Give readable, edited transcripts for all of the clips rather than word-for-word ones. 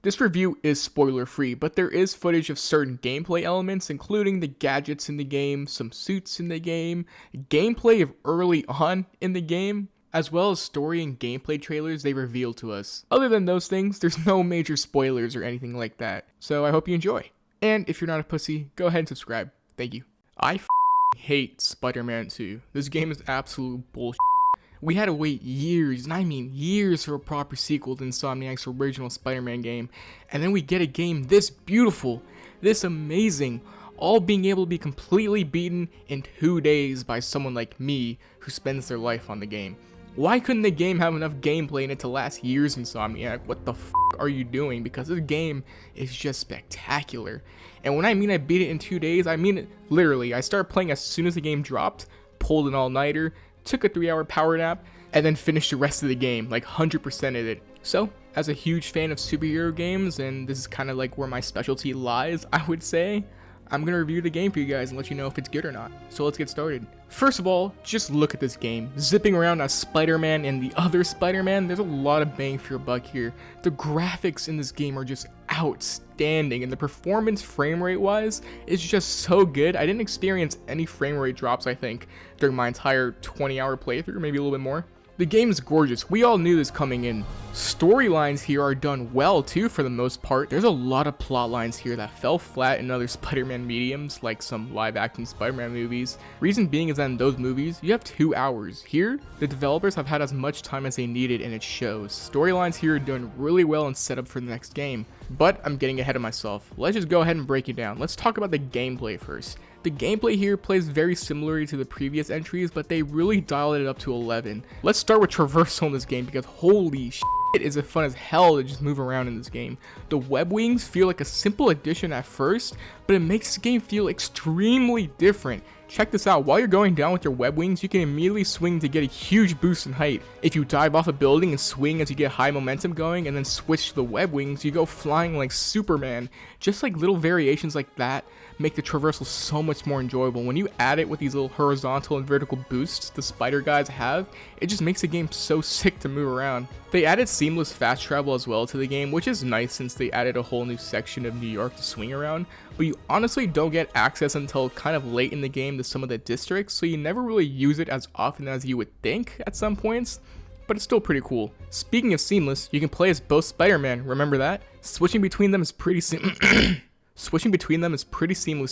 This review is spoiler free, but there is footage of certain gameplay elements, including the gadgets in the game, some suits in the game, gameplay of early on in the game, as well as story and gameplay trailers they reveal to us. Other than those things, there's no major spoilers or anything like that, so I hope you enjoy. And if you're not a pussy, go ahead and subscribe. Thank you. I hate Spider-Man 2. This game is absolute bullshit. We had to wait years, and I mean years, for a proper sequel to Insomniacs' original Spider-Man game, and then we get a game this beautiful, this amazing, all being able to be completely beaten in 2 days by someone like me who spends their life on the game. Why couldn't the game have enough gameplay in it to last years, Insomniac? What the f*** are you doing? Because this game is just spectacular. And when I mean I beat it in 2 days, I mean it literally. I started playing as soon as the game dropped, pulled an all-nighter, took a 3-hour power nap, and then finished the rest of the game, like 100% of it. So, as a huge fan of superhero games, and this is kind of like where my specialty lies, I would say, I'm going to review the game for you guys and let you know if it's good or not. So let's get started. First of all, just look at this game. Zipping around as Spider-Man and the other Spider-Man, there's a lot of bang for your buck here. The graphics in this game are just outstanding, and the performance frame rate wise is just so good. I didn't experience any frame rate drops, I think, during my entire 20-hour playthrough, maybe a little bit more. The game is gorgeous. We all knew this coming in. Storylines here are done well too for the most part. There's a lot of plot lines here that fell flat in other Spider-Man mediums, like some live-action Spider-Man movies. Reason being is that in those movies, you have 2 hours. Here, the developers have had as much time as they needed, and it shows. Storylines here are done really well and set up for the next game. But I'm getting ahead of myself. Let's just go ahead and break it down. Let's talk about the gameplay first. The gameplay here plays very similarly to the previous entries, but they really dialed it up to 11. Let's start with traversal in this game, because holy shit, is it fun as hell to just move around in this game. The web wings feel like a simple addition at first, but it makes the game feel extremely different. Check this out, while you're going down with your web wings, you can immediately swing to get a huge boost in height. If you dive off a building and swing as you get high momentum going, and then switch to the web wings, you go flying like Superman. Just like little variations like that make the traversal so much more enjoyable. When you add it with these little horizontal and vertical boosts the spider guys have, it just makes the game so sick to move around. They added seamless fast travel as well to the game, which is nice since they added a whole new section of New York to swing around, but you honestly don't get access until kind of late in the game to some of the districts, so you never really use it as often as you would think at some points, but it's still pretty cool. Speaking of seamless, you can play as both Spider-Man, remember that? Switching between them is pretty seamless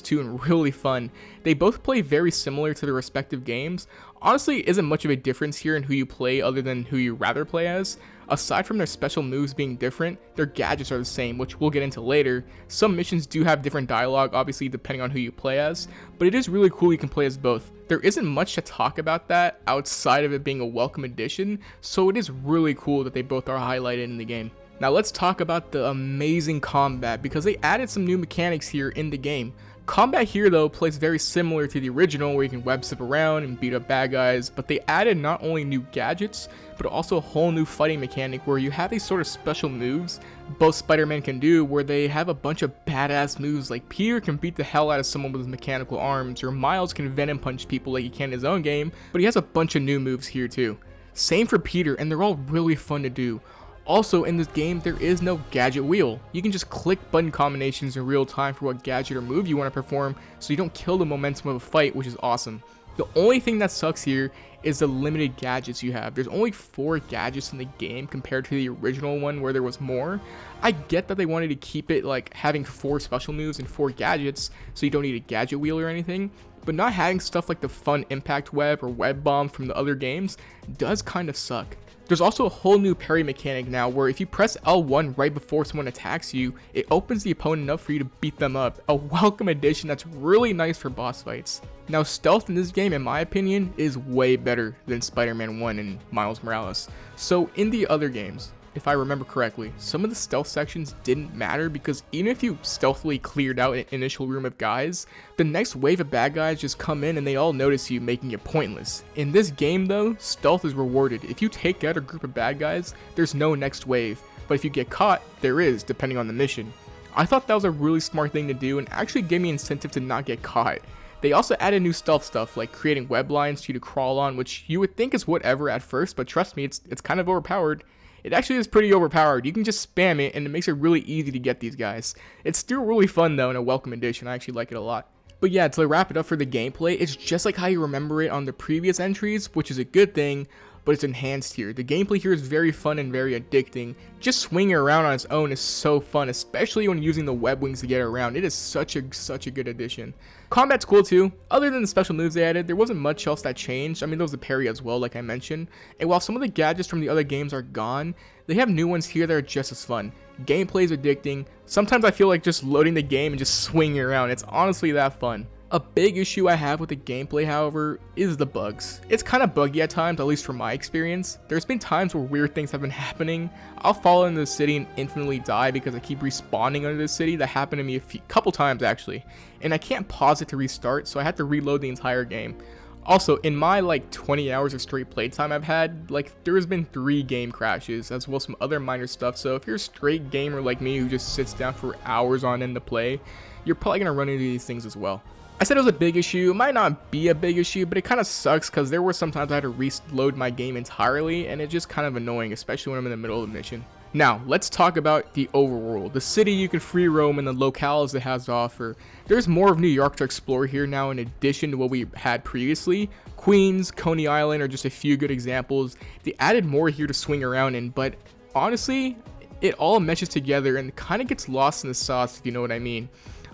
too, and really fun. They both play very similar to their respective games. Honestly, isn't much of a difference here in who you play other than who you rather play as. Aside from their special moves being different, their gadgets are the same, which we'll get into later. Some missions do have different dialogue, obviously depending on who you play as, but it is really cool you can play as both. There isn't much to talk about that outside of it being a welcome addition, so it is really cool that they both are highlighted in the game. Now let's talk about the amazing combat, because they added some new mechanics here in the game. Combat here though plays very similar to the original, where you can web zip around and beat up bad guys, but they added not only new gadgets, but also a whole new fighting mechanic where you have these sort of special moves both Spider-Man can do, where they have a bunch of badass moves. Like Peter can beat the hell out of someone with his mechanical arms, or Miles can venom punch people like he can in his own game, but he has a bunch of new moves here too. Same for Peter, and they're all really fun to do. Also, in this game, there is no gadget wheel. You can just click button combinations in real time for what gadget or move you want to perform, so you don't kill the momentum of a fight, which is awesome. The only thing that sucks here is the limited gadgets you have. There's only 4 gadgets in the game compared to the original one where there was more. I get that they wanted to keep it like having 4 special moves and 4 gadgets, so you don't need a gadget wheel or anything, but not having stuff like the fun impact web or web bomb from the other games does kind of suck. There's also a whole new parry mechanic now, where if you press L1 right before someone attacks you, it opens the opponent up for you to beat them up. A welcome addition that's really nice for boss fights. Now, stealth in this game, in my opinion, is way better than Spider-Man 1 and Miles Morales. So in the other games, if I remember correctly, some of the stealth sections didn't matter, because even if you stealthily cleared out an initial room of guys, the next wave of bad guys just come in and they all notice you, making it pointless. In this game though, stealth is rewarded. If you take out a group of bad guys, there's no next wave, but if you get caught, there is, depending on the mission. I thought that was a really smart thing to do, and actually gave me incentive to not get caught. They also added new stealth stuff, like creating web lines for you to crawl on, which you would think is whatever at first, but trust me, it's kind of overpowered. it actually is pretty overpowered. You can just spam it and it makes it really easy to get these guys. It's still really fun though, and a welcome addition. I actually like it a lot. But yeah, to wrap it up for the gameplay, it's just like how you remember it on the previous entries, which is a good thing, but it's enhanced here. The gameplay here is very fun and very addicting. Just swinging around on its own is so fun, especially when using the web wings to get around. It is such a good addition. Combat's cool too. Other than the special moves they added, there wasn't much else that changed. I mean, there was the parry as well, like I mentioned. And while some of the gadgets from the other games are gone, they have new ones here that are just as fun. Gameplay is addicting. Sometimes I feel like just loading the game and just swinging around. It's honestly that fun. A big issue I have with the gameplay, however, is the bugs. It's kind of buggy at times, at least from my experience. There's been times where weird things have been happening. I'll fall into the city and infinitely die because I keep respawning under the city. That happened to me a couple times actually. And I can't pause it to restart, so I had to reload the entire game. Also, in my like 20 hours of straight playtime I've had, like there's been 3 game crashes, as well as some other minor stuff. So if you're a straight gamer like me who just sits down for hours on end to play, you're probably gonna run into these things as well. I said it was a big issue. It might not be a big issue, but it kind of sucks because there were some times I had to reload my game entirely, and it's just kind of annoying, especially when I'm in the middle of a mission. Now, let's talk about the overworld, the city you can free roam and the locales it has to offer. There's more of New York to explore here now in addition to what we had previously. Queens, Coney Island are just a few good examples. They added more here to swing around in, but honestly, it all meshes together and kind of gets lost in the sauce, if you know what I mean.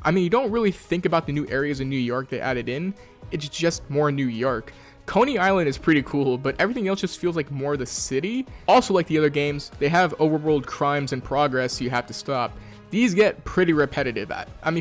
You don't really think about the new areas in New York they added in. It's just more New York. Coney Island is pretty cool, but everything else just feels like more the city. Also, like the other games, they have overworld crimes in progress you have to stop. These get pretty repetitive.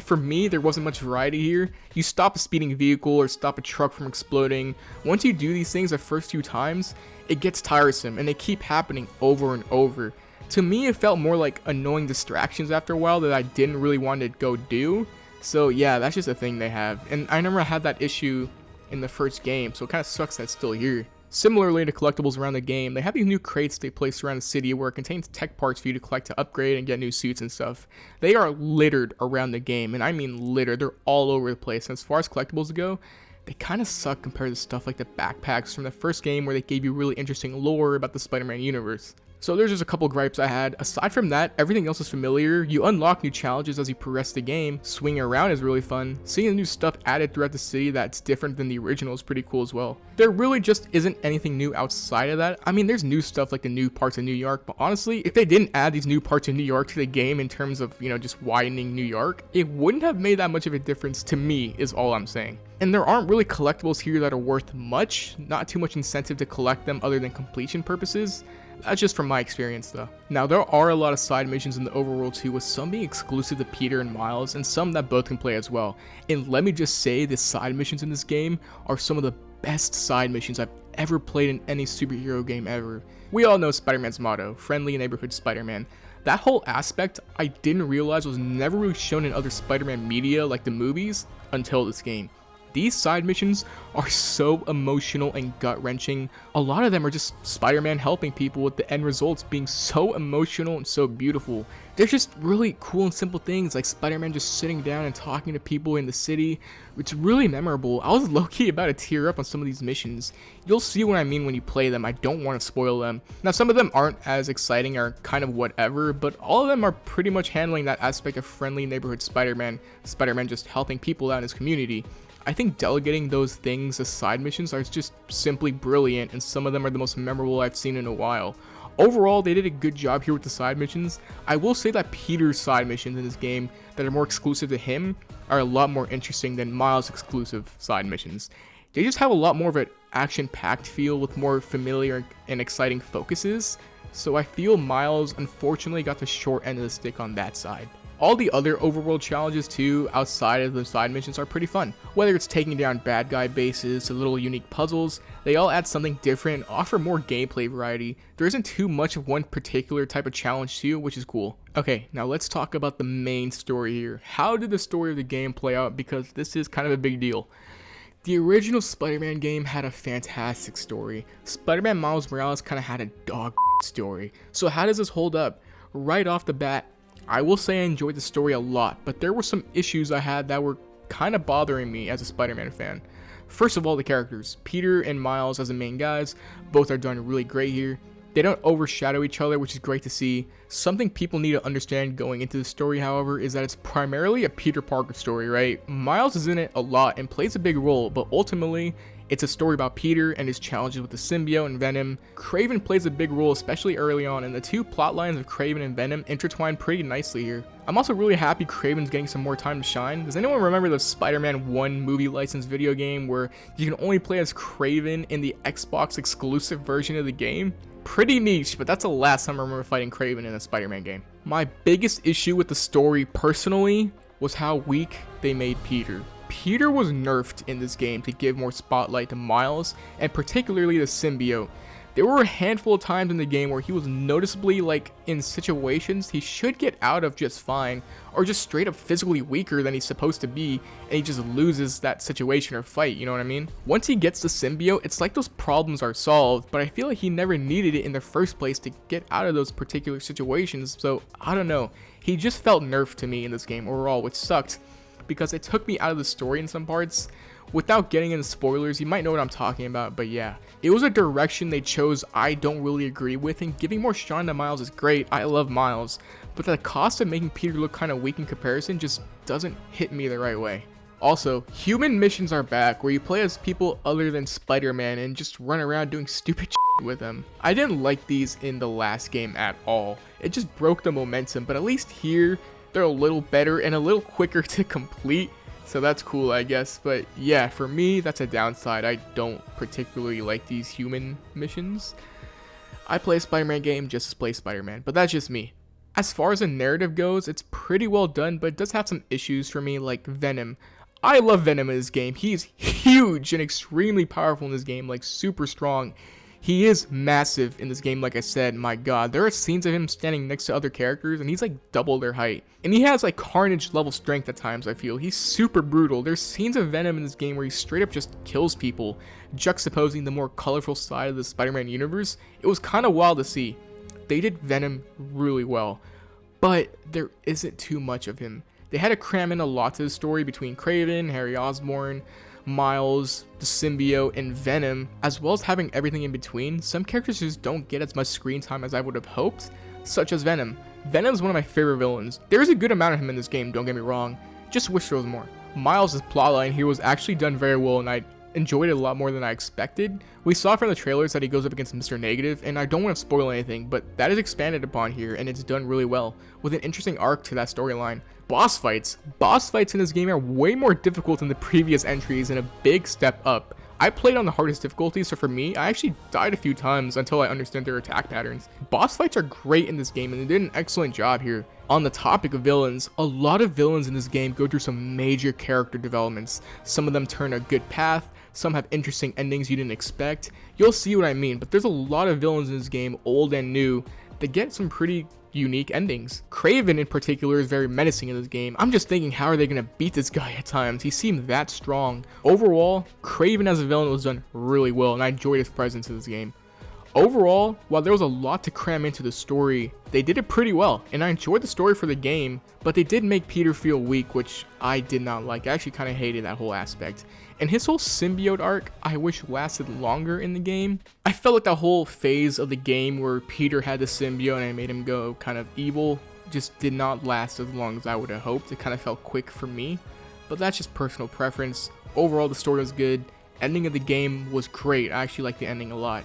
For me, there wasn't much variety here. You stop a speeding vehicle or stop a truck from exploding. Once you do these things the first few times, it gets tiresome and they keep happening over and over. To me, it felt more like annoying distractions after a while that I didn't really want to go do. So yeah, that's just a thing they have. And I remember I had that issue in the first game, so it kind of sucks that it's still here. Similarly to collectibles around the game, they have these new crates they place around the city where it contains tech parts for you to collect to upgrade and get new suits and stuff. They are littered around the game, and I mean littered. They're all over the place. And as far as collectibles go, they kind of suck compared to stuff like the backpacks from the first game where they gave you really interesting lore about the Spider-Man universe. So there's just a couple gripes I had. Aside from that, everything else is familiar. You unlock new challenges as you progress the game. Swinging around is really fun. Seeing the new stuff added throughout the city that's different than the original is pretty cool as well. There really just isn't anything new outside of that. There's new stuff like the new parts of New York, but honestly, if they didn't add these new parts of New York to the game in terms of, just widening New York, it wouldn't have made that much of a difference to me, is all I'm saying. And there aren't really collectibles here that are worth much. Not too much incentive to collect them other than completion purposes. That's just from my experience though. Now there are a lot of side missions in the overworld too, with some being exclusive to Peter and Miles and some that both can play as well. And let me just say, the side missions in this game are some of the best side missions I've ever played in any superhero game ever. We all know Spider-Man's motto, friendly neighborhood Spider-Man. That whole aspect I didn't realize was never really shown in other Spider-Man media like the movies until this game. These side missions are so emotional and gut-wrenching. A lot of them are just Spider-Man helping people, with the end results being so emotional and so beautiful. They're just really cool and simple things, like Spider-Man just sitting down and talking to people in the city. It's really memorable. I was low-key about to tear up on some of these missions. You'll see what I mean when you play them. I don't want to spoil them. Now, some of them aren't as exciting or kind of whatever, but all of them are pretty much handling that aspect of friendly neighborhood Spider-Man. Spider-Man just helping people out in his community. I think delegating those things as side missions are just simply brilliant, and some of them are the most memorable I've seen in a while. Overall, they did a good job here with the side missions. I will say that Peter's side missions in this game that are more exclusive to him are a lot more interesting than Miles' exclusive side missions. They just have a lot more of an action-packed feel with more familiar and exciting focuses, so I feel Miles unfortunately got the short end of the stick on that side. All the other overworld challenges too, outside of the side missions, are pretty fun. Whether it's taking down bad guy bases to little unique puzzles, they all add something different and offer more gameplay variety. There isn't too much of one particular type of challenge too, which is cool. Okay, now let's talk about the main story here. How did the story of the game play out? Because this is kind of a big deal. The original Spider-Man game had a fantastic story. Spider-Man Miles Morales kind of had a dog story. So how does this hold up? Right off the bat, I will say I enjoyed the story a lot, but there were some issues I had that were kind of bothering me as a Spider-Man fan. First of all, the characters. Peter and Miles as the main guys, both are done really great here. They don't overshadow each other, which is great to see. Something people need to understand going into the story, however, is that it's primarily a Peter Parker story, right? Miles is in it a lot and plays a big role, but ultimately, it's a story about Peter and his challenges with the symbiote and Venom. Kraven plays a big role, especially early on, and the two plot lines of Kraven and Venom intertwine pretty nicely here. I'm also really happy Kraven's getting some more time to shine. Does anyone remember the Spider-Man 1 movie licensed video game where you can only play as Kraven in the Xbox exclusive version of the game? Pretty niche, but that's the last time I remember fighting Kraven in a Spider-Man game. My biggest issue with the story personally was how weak they made Peter. Peter was nerfed in this game to give more spotlight to Miles, and particularly the symbiote. There were a handful of times in the game where he was noticeably, like, in situations he should get out of just fine, or just straight up physically weaker than he's supposed to be, and he just loses that situation or fight, you know what I mean? Once he gets the symbiote, it's like those problems are solved, but I feel like he never needed it in the first place to get out of those particular situations, so I don't know. He just felt nerfed to me in this game overall, which sucked, because it took me out of the story in some parts. Without getting into spoilers, you might know what I'm talking about, but yeah. It was a direction they chose I don't really agree with, and giving more shine to Miles is great, I love Miles, but the cost of making Peter look kind of weak in comparison just doesn't hit me the right way. Also, human missions are back, where you play as people other than Spider-Man and just run around doing stupid shit with them. I didn't like these in the last game at all. It just broke the momentum, but at least here, they're a little better and a little quicker to complete, so that's cool, I guess. But yeah, for me, that's a downside. I don't particularly like these human missions. I play a Spider-Man game just to play Spider-Man, but that's just me. As far as the narrative goes, it's pretty well done, but it does have some issues for me, like Venom. I love Venom in this game. He's huge and extremely powerful in this game, like super strong. He is massive in this game, like I said. My god, there are scenes of him standing next to other characters and he's like double their height, and he has like Carnage level strength at times. I feel he's super brutal. There's scenes of Venom in this game where he straight up just kills people, juxtaposing the more colorful side of the Spider-Man universe. It was kind of wild to see. They did Venom really well, but there isn't too much of him. They had to cram in a lot to the story between Kraven, Harry Osborn, Miles, the symbiote, and Venom, as well as having everything in between. Some characters just don't get as much screen time as I would have hoped, such as Venom. Venom is one of my favorite villains. There is a good amount of him in this game, don't get me wrong, just wish there was more. Miles' plotline here was actually done very well, and I enjoyed it a lot more than I expected. We saw from the trailers that he goes up against Mr. Negative, and I don't want to spoil anything, but that is expanded upon here, and it's done really well, with an interesting arc to that storyline. Boss fights in this game are way more difficult than the previous entries and a big step up. I played on the hardest difficulty, so for me, I actually died a few times until I understood their attack patterns. Boss fights are great in this game, and they did an excellent job here. On the topic of villains, a lot of villains in this game go through some major character developments. Some of them turn a good path, some have interesting endings you didn't expect. You'll see what I mean, but there's a lot of villains in this game, old and new, that get some pretty unique endings. Kraven in particular is very menacing in this game. I'm just thinking, how are they going to beat this guy at times? He seemed that strong. Overall, Kraven as a villain was done really well, and I enjoyed his presence in this game. Overall, while there was a lot to cram into the story, they did it pretty well, and I enjoyed the story for the game, but they did make Peter feel weak, which I did not like. I actually kind of hated that whole aspect. And his whole symbiote arc, I wish lasted longer in the game. I felt like the whole phase of the game where Peter had the symbiote and I made him go kind of evil just did not last as long as I would have hoped. It kind of felt quick for me, but that's just personal preference. Overall, the story was good. Ending of the game was great. I actually liked the ending a lot.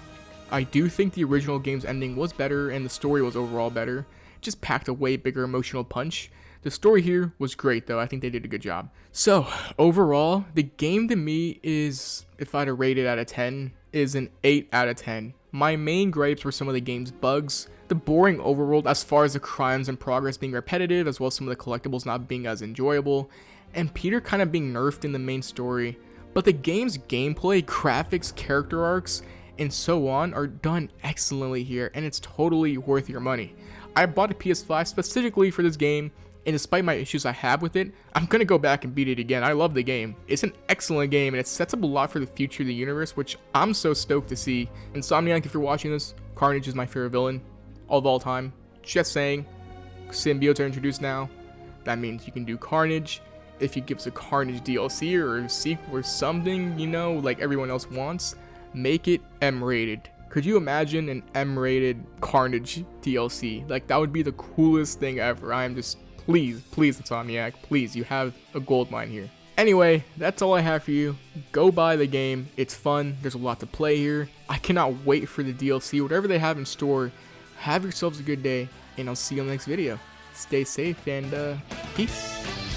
I do think the original game's ending was better and the story was overall better. It just packed a way bigger emotional punch. The story here was great though. I think they did a good job. So overall, the game to me is, if I had to rate it out of 10, is an 8 out of 10. My main gripes were some of the game's bugs, the boring overworld as far as the crimes and progress being repetitive, as well as some of the collectibles not being as enjoyable, and Peter kind of being nerfed in the main story. But the game's gameplay, graphics, character arcs, and so on are done excellently here, and it's totally worth your money. I bought a PS5 specifically for this game, and despite my issues I have with it, I'm gonna go back and beat it again. I love the game. It's an excellent game, and it sets up a lot for the future of the universe, which I'm so stoked to see. Insomniacs, if you're watching this, Carnage is my favorite villain of all time. Just saying, symbiotes are introduced now. That means you can do Carnage. If you give us a Carnage DLC or a sequel or something, you know, like everyone else wants, make it M-rated. Could you imagine an M-rated Carnage DLC? Like, that would be the coolest thing ever. I am just, please, Insomniac, please, you have a gold mine here. Anyway, that's all I have for you. Go buy the game. It's fun. There's a lot to play here. I cannot wait for the DLC. Whatever they have in store, have yourselves a good day, and I'll see you on the next video. Stay safe, and peace.